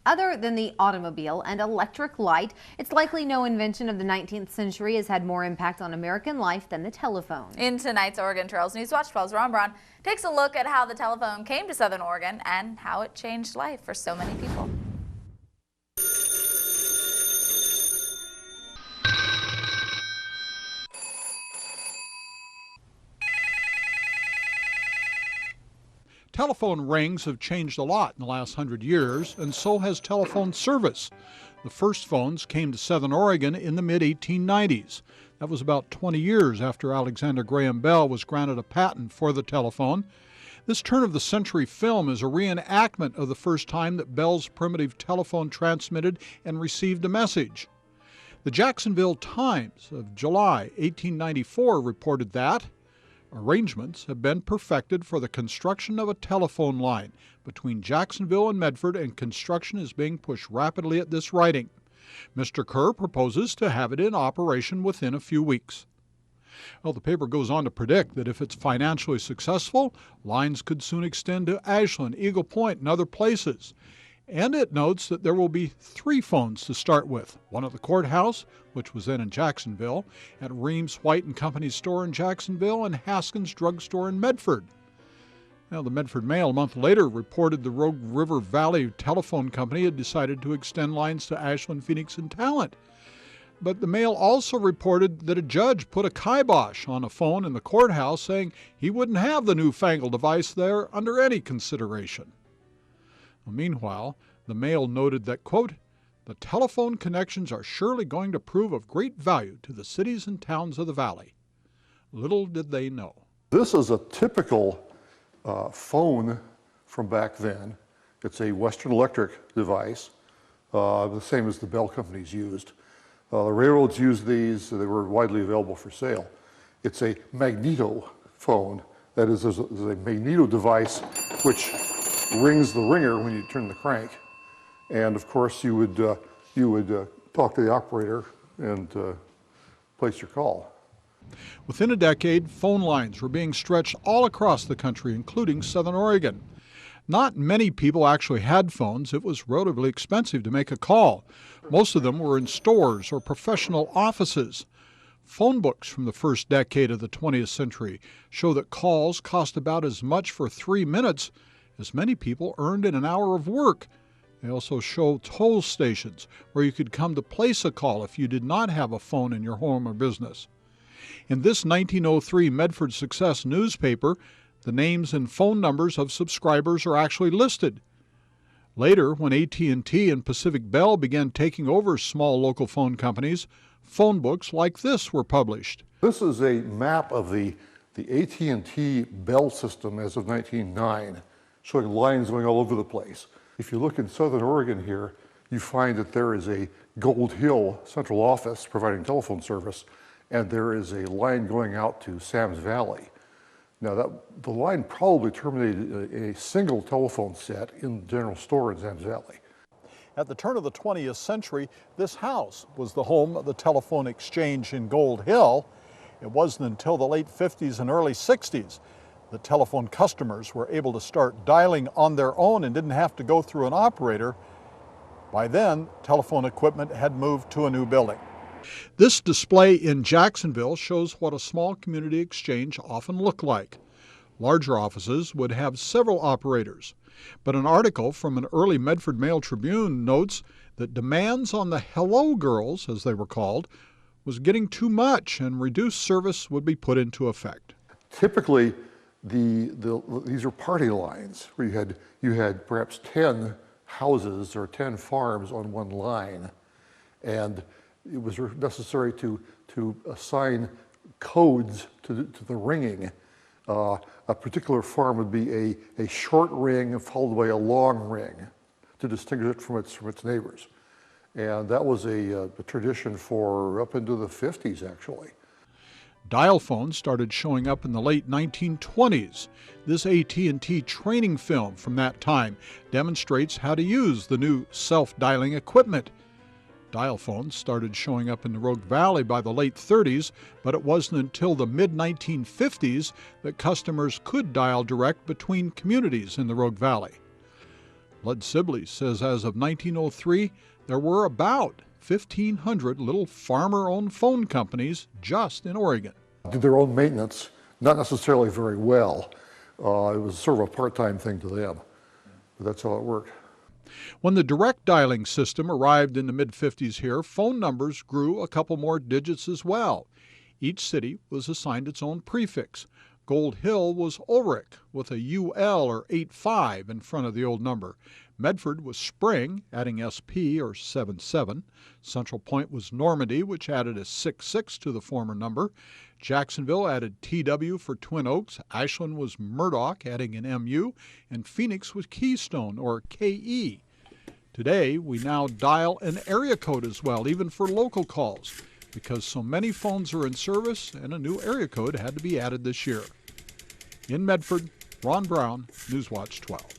Other than the automobile and electric light, it's likely no invention of the 19th century has had more impact on American life than the telephone. In tonight's Oregon Trails News Watch, 12's Ron Braun takes a look at how the telephone came to Southern Oregon and how it changed life for so many people. Telephone rings have changed a lot in the last 100 years, and so has telephone service. The first phones came to Southern Oregon in the mid-1890s. That was about 20 years after Alexander Graham Bell was granted a patent for the telephone. This turn-of-the-century film is a reenactment of the first time that Bell's primitive telephone transmitted and received a message. The Jacksonville Times of July 1894 reported that arrangements have been perfected for the construction of a telephone line between Jacksonville and Medford, and construction is being pushed rapidly at this writing. Mr. Kerr proposes to have it in operation within a few weeks. Well, the paper goes on to predict that if it's financially successful, lines could soon extend to Ashland, Eagle Point, and other places. And it notes that there will be 3 phones to start with, one at the courthouse, which was then in Jacksonville, at Reams White and Company's store in Jacksonville, and Haskins Drugstore in Medford. Now, the Medford Mail a month later reported the Rogue River Valley Telephone Company had decided to extend lines to Ashland, Phoenix, and Talent. But the Mail also reported that a judge put a kibosh on a phone in the courthouse, saying he wouldn't have the newfangled device there under any consideration. Well, meanwhile, the Mail noted that, quote, the telephone connections are surely going to prove of great value to the cities and towns of the valley. Little did they know. This is a typical phone from back then. It's a Western Electric device, the same as the Bell companies used. The railroads used these, they were widely available for sale. It's a magneto phone. That is, there's a magneto device which rings the ringer when you turn the crank. And of course you would talk to the operator and place your call. Within a decade, phone lines were being stretched all across the country, including Southern Oregon. Not many people actually had phones. It was relatively expensive to make a call. Most of them were in stores or professional offices. Phone books from the first decade of the 20th century show that calls cost about as much for 3 minutes as many people earned in an hour of work. They also show toll stations where you could come to place a call if you did not have a phone in your home or business. In this 1903 Medford Success newspaper, the names and phone numbers of subscribers are actually listed. Later, when AT&T and Pacific Bell began taking over small local phone companies, phone books like this were published. This is a map of the AT&T Bell system as of 1909, showing lines going all over the place. If you look in Southern Oregon here, you find that there is a Gold Hill central office providing telephone service, and there is a line going out to Sam's Valley. Now, the line probably terminated a single telephone set in the general store in Sam's Valley. At the turn of the 20th century, this house was the home of the telephone exchange in Gold Hill. It wasn't until the late 50s and early 60s that telephone customers were able to start dialing on their own and didn't have to go through an operator. By then, telephone equipment had moved to a new building. This display in Jacksonville shows what a small community exchange often looked like. Larger offices would have several operators, but an article from an early Medford Mail Tribune notes that demands on the hello girls, as they were called, was getting too much and reduced service would be put into effect. Typically, these are party lines where you had perhaps 10 houses or 10 farms on one line, and it was necessary to assign codes to the ringing. A particular farm would be a short ring followed by a long ring to distinguish it from its neighbors. And that was a tradition for up into the 50s, actually. Dial phones started showing up in the late 1920s. This AT&T training film from that time demonstrates how to use the new self-dialing equipment. Dial phones started showing up in the Rogue Valley by the late 30s, but it wasn't until the mid-1950s that customers could dial direct between communities in the Rogue Valley. Lud Sibley says as of 1903, there were about 1,500 little farmer-owned phone companies just in Oregon. Did their own maintenance, not necessarily very well. It was sort of a part-time thing to them, but that's how it worked. When the direct dialing system arrived in the mid-50s here, phone numbers grew a couple more digits as well. Each city was assigned its own prefix. Gold Hill was Ulrich with a UL or 85 in front of the old number. Medford was Spring, adding SP or 77. Central Point was Normandy, which added a 66 to the former number. Jacksonville added TW for Twin Oaks. Ashland was Murdoch, adding an MU. And Phoenix was Keystone or KE. Today, we now dial an area code as well, even for local calls, because so many phones are in service and a new area code had to be added this year. In Medford, Ron Brown, Newswatch 12.